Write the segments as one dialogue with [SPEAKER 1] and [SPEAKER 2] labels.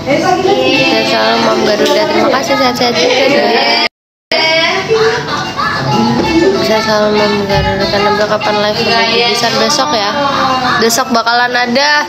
[SPEAKER 1] guys. Sehat selalu Mam Garuda. Terima kasih, sehat-sehat juga guys. Sehat selalu Mam Garuda. Karena kapan live bisa besok ya. Besok bakalan ada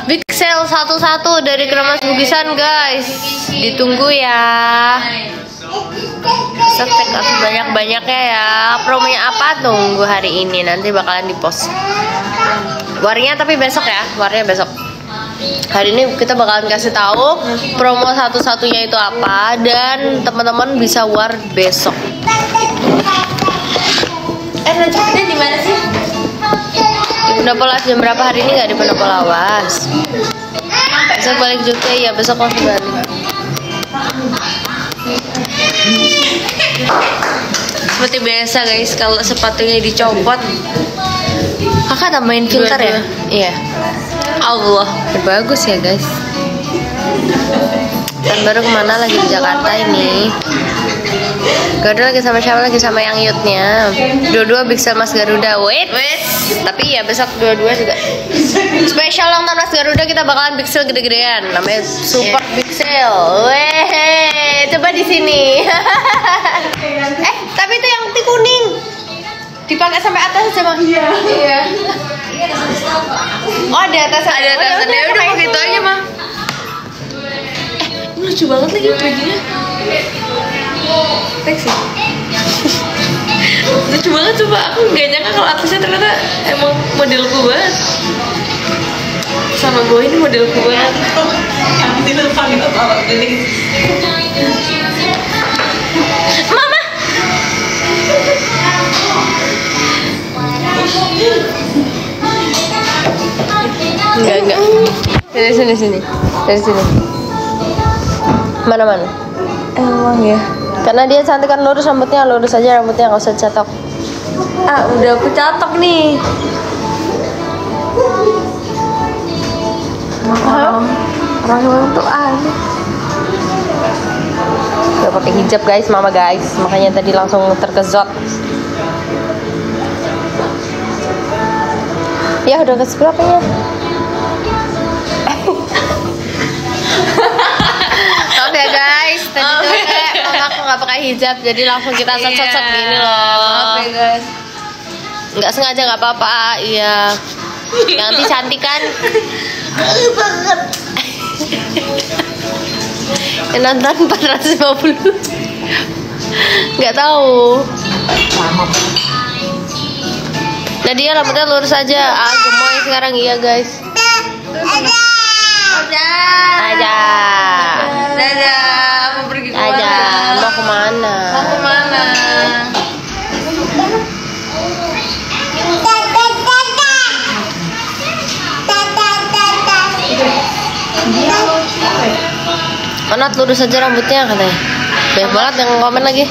[SPEAKER 1] big sale 1-1 dari Kremas Bugisan guys. Ditunggu ya. Besok take out banyak-banyaknya ya. Promonya apa? Tunggu hari ini, nanti bakalan dipost. Warnya tapi besok ya. Warnya besok. Hari ini kita bakalan kasih tahu promo satu-satunya itu apa, dan teman-teman bisa war besok.
[SPEAKER 2] Rencananya di mana sih?
[SPEAKER 1] Di Pendopo Lawas. Jam berapa hari ini? Nggak di Pendopo Lawas. Besok balik Jogja ya. Besok langsung balik. Seperti biasa guys, kalau sepatunya dicopot, kakak tambahin filter ya? Iya. Allah, bagus ya guys. Dan baru kemana lagi di Jakarta ini? Garuda lagi sama siapa? Lagi sama yang Yutnya. Dua-dua Big Sale Mas Garuda. Wait. Tapi ya besok dua-dua juga spesial ulang tahun Mas Garuda, kita bakalan Big Sale gede-gedean. Namanya Super Big Sale. Weh, coba di sini. Tapi itu yang kuning dipakai sampai atas aja Bang. Iya. Oh, ada atas. Ada atas. Ya udah pakai itu aja mah. Ini lucu banget lagi bajunya. Seksi. Lucu banget, coba aku gak nyangka kalau atasnya ternyata emang modelku banget. Sama gue ini modelku banget. Yang tidak pakai apa-apa gini. Mama. Enggak. Dari sini. Mana? Emang ya. Karena dia cantik kan, lurus rambutnya, lurus aja rambutnya, nggak usah catok. Udah aku catok nih. Orang tuh aneh. Gak pakai hijab guys, mama guys, makanya tadi langsung terkezot. Ya udah ke berapanya? Maaf ya guys, tadi tuh mama aku nggak pakai hijab, jadi langsung kita set gini loh. Maaf ya guys. Nggak sengaja, nggak apa-apa. Iya. Yang nanti cantik kan? Banget. Yang nonton 450. Nggak tahu. Nah dia rambutnya lurus aja. Gemoy sekarang, iya guys. Aja.
[SPEAKER 2] Dadah, mau pergi kemana?
[SPEAKER 1] Aja, mau kemana? Manat lurus aja rambutnya katanya. Banyak banget yang komen lagi.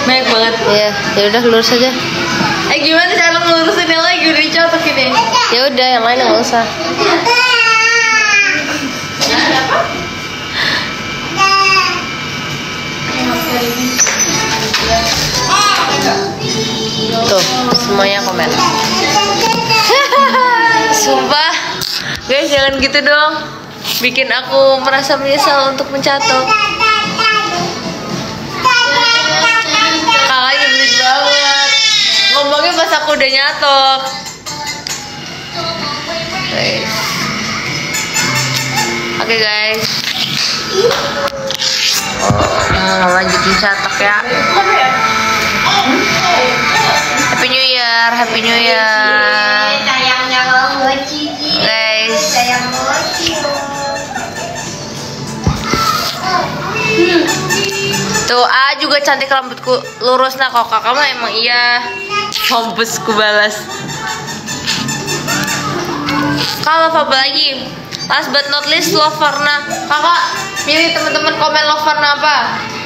[SPEAKER 2] Banyak banget.
[SPEAKER 1] Iya, ya udah lurus aja.
[SPEAKER 2] Gimana cara ngelurusinnya lagi? Udah dicotok ini.
[SPEAKER 1] Ya udah, yang lain nggak usah. Tuh, semuanya komen. Sumpah, guys jangan gitu dong. Bikin aku merasa menyesal untuk mencatok. Kakak nyebelin banget. Ngomongnya pas aku udah nyatok. Guys. Oke guys. Lanjutin catok ya. Happy New Year, Happy New Year. Guys. Tuh A juga cantik, rambutku lurus. Nah kok kakak mah emang iya. Mampusku balas. Kalau apa lagi? Last but not least, Love Varna. Kakak milih teman-teman komen Love Varna apa?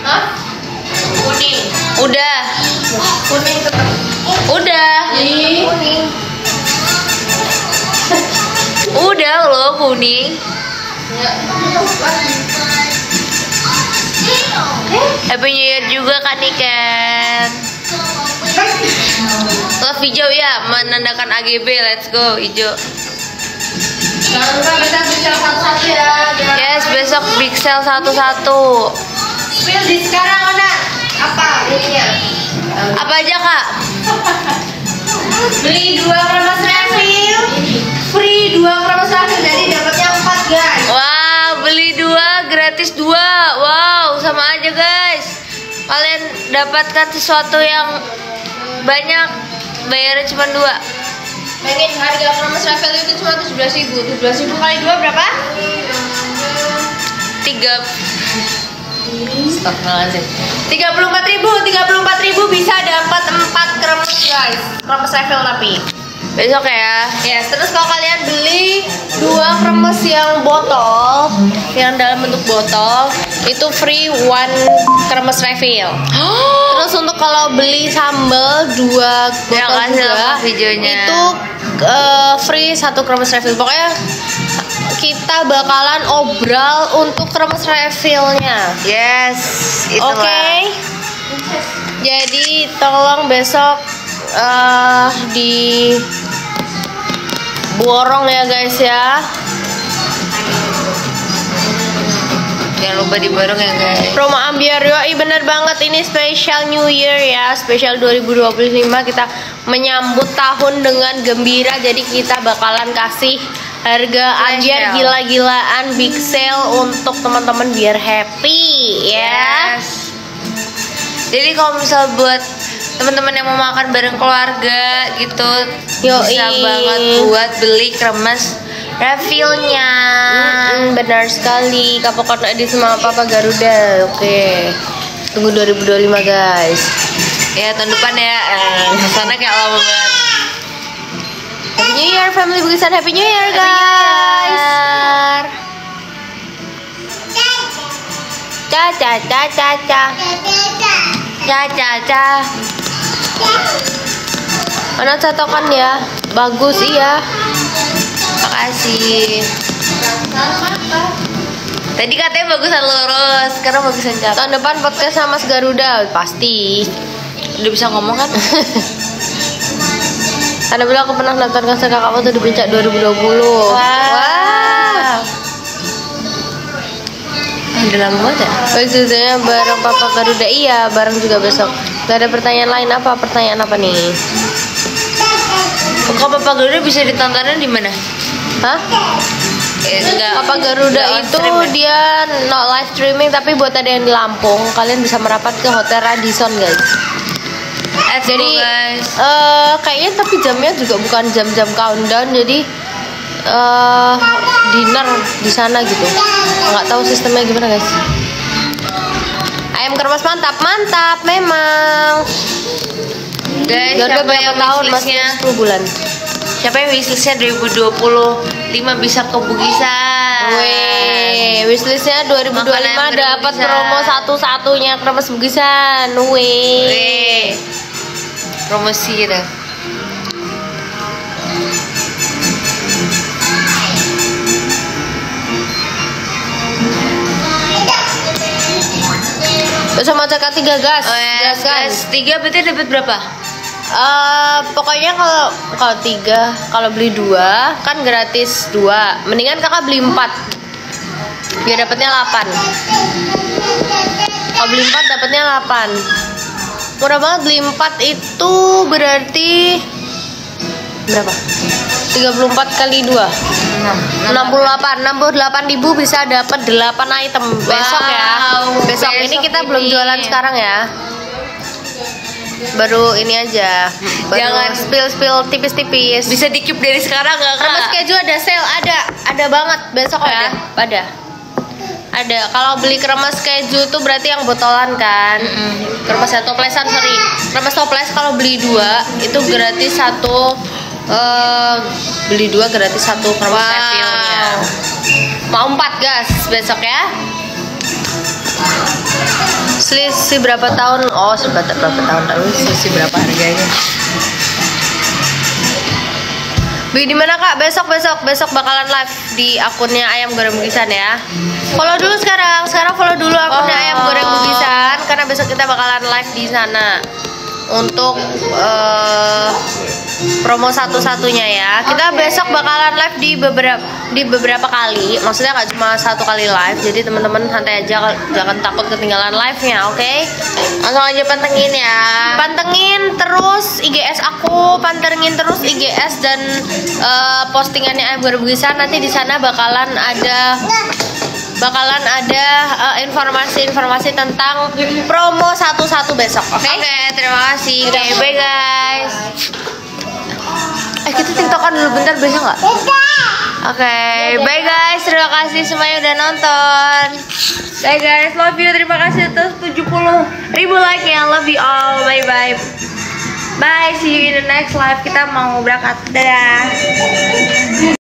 [SPEAKER 1] Hah? Kuning. Udah. Kuning tetap. Udah. Kuning. Udah loh kuning. Happy New Year juga kan Niken. Love hijau ya, menandakan AGB. Let's go hijau.
[SPEAKER 2] Jangan lupa kita beli salah satu
[SPEAKER 1] besok big sale satu-satu.
[SPEAKER 2] Spill di sekarang Ona. Apa ininya?
[SPEAKER 1] Apa aja kak?
[SPEAKER 2] Beli 2 kremes refill, free 2 kremes refill, jadi dapatnya 4 guys.
[SPEAKER 1] Wow, beli 2 gratis 2. Wow, sama aja guys. Kalian dapatkan sesuatu yang banyak, bayarnya cuma 2.
[SPEAKER 2] Pengen harga kremes refill itu cuma 17.000. 17.000 kali 2 berapa? 34.000 bisa dapat 4 kremes guys. Kremes refill tapi.
[SPEAKER 1] Besok ya.
[SPEAKER 2] Yes, terus kalau kalian beli 2 kremes yang botol, yang dalam bentuk botol, itu free 1 kremes refill. Terus untuk kalau beli sambal 2 botol
[SPEAKER 1] kasih
[SPEAKER 2] juga,
[SPEAKER 1] lihat videonya.
[SPEAKER 2] itu free 1 kremes refill. Pokoknya kita bakalan obral untuk kremes refillnya.
[SPEAKER 1] Yes, itulah.
[SPEAKER 2] Oke. Jadi tolong besok di borong ya guys ya.
[SPEAKER 1] Jangan lupa diborong ya guys.
[SPEAKER 2] Promo Ambiar yoi, bener banget, ini spesial New Year ya, spesial 2025, kita menyambut tahun dengan gembira. Jadi kita bakalan kasih harga Ambiar gila-gilaan, big sale untuk teman-teman biar happy ya.
[SPEAKER 1] Yes. Jadi kalau misal buat teman-teman yang mau makan bareng keluarga gitu, bisa banget buat beli kremes refillnya.
[SPEAKER 2] Benar sekali, kapok di sama Papa Garuda. Oke, tunggu 2025 guys.
[SPEAKER 1] Ya tahun depan ya. Sana kayak lama banget.
[SPEAKER 2] Happy New Year family Bugisan, Happy New Year guys. Ca ca ca ca ca.
[SPEAKER 1] Caca.
[SPEAKER 2] Mana catokan ya? Bagus iya.
[SPEAKER 1] Makasih. Tadi katanya bagusan lurus, sekarang bagusan cacat.
[SPEAKER 2] Tahun depan podcast sama Mas Garuda pasti.
[SPEAKER 1] Udah bisa ngomong kan?
[SPEAKER 2] Karena bilang aku pernah nonton konser kakakmu tuh di Puncak 2020. Wow.
[SPEAKER 1] Udah lama banget ya?
[SPEAKER 2] Maksudnya bareng Papa Garuda, iya bareng juga besok. Gak ada pertanyaan lain apa? Pertanyaan apa nih?
[SPEAKER 1] Kalau Papa Garuda bisa ditontonin di mana?
[SPEAKER 2] Hah?
[SPEAKER 1] Enggak.
[SPEAKER 2] Papa Garuda
[SPEAKER 1] Enggak
[SPEAKER 2] itu
[SPEAKER 1] on stream,
[SPEAKER 2] dia not live streaming, tapi buat ada yang di Lampung, kalian bisa merapat ke Hotel Radisson guys. Jadi
[SPEAKER 1] guys.
[SPEAKER 2] kayaknya tapi jamnya juga bukan jam-jam countdown, jadi dinner di sana gitu. Nggak tahu sistemnya gimana guys. Ayam kremes mantap memang.
[SPEAKER 1] Guys,
[SPEAKER 2] Garuda
[SPEAKER 1] siapa
[SPEAKER 2] berapa
[SPEAKER 1] yang
[SPEAKER 2] tahun masih
[SPEAKER 1] wishlistnya?
[SPEAKER 2] 10 bulan.
[SPEAKER 1] Siapa yang wishlistnya 2025 bisa ke Bugisan?
[SPEAKER 2] Weh, wishlistnya 2025
[SPEAKER 1] Makanan
[SPEAKER 2] dapat
[SPEAKER 1] Bugisan.
[SPEAKER 2] promo satu-satunya kremes Bugisan.
[SPEAKER 1] Weh. Promosi gitu.
[SPEAKER 2] Sama CK3 gas.
[SPEAKER 1] Oh ya,
[SPEAKER 2] Gas kan.
[SPEAKER 1] gas 3 berarti dapat berapa?
[SPEAKER 2] Pokoknya kalau 3, kalau beli 2 kan gratis 2. Mendingan kakak beli 4. Biar dapatnya 8. Kalau beli 4 dapatnya 8. Murah banget, beli 4 itu berarti berapa? 34 kali 2 68.000 bisa dapat 8 item besok ya. Besok ini kita belum jualan sekarang ya. Baru ini aja.
[SPEAKER 1] Jangan
[SPEAKER 2] spill tipis-tipis.
[SPEAKER 1] Bisa dikip dari sekarang nggak kak?
[SPEAKER 2] Kremes keju ada sale, ada banget besok ya. Ada. Kalau beli kremes keju tuh berarti yang botolan kan. Kremes toplesan, sorry. Kremes toples kalau beli 2 itu gratis 1. Beli 2 gratis 1 kremes refillnya. Mau 4 gas besok ya. Selisih berapa tahun? Oh, berapa tahun lalu selisih berapa harganya? Beli di mana kak? Besok bakalan live di akunnya Ayam Goreng Bugisan ya. Follow dulu sekarang follow dulu akunnya Ayam Goreng Bugisan karena besok kita bakalan live di sana untuk promo satu-satunya ya. Kita besok bakalan live di beberapa kali. Maksudnya nggak cuma satu kali live. Jadi teman-teman santai aja, jangan takut ketinggalan live-nya, oke?
[SPEAKER 1] Langsung aja pantengin ya.
[SPEAKER 2] Pantengin terus IGS aku, pantengin terus IGS dan postingannya Ayam Berbukisan. Nanti di sana bakalan ada informasi-informasi tentang promo satu-satu besok, oke?
[SPEAKER 1] Oke, terima kasih.
[SPEAKER 2] Oke, bye guys. Kita tiktokan dulu bentar, bisa nggak? Oke, bye guys. Terima kasih semuanya udah nonton. Bye guys, love you. Terima kasih atas 70.000 like ya. Love you all. Bye bye. Bye, see you in the next live. Kita mau berangkat. Dadah.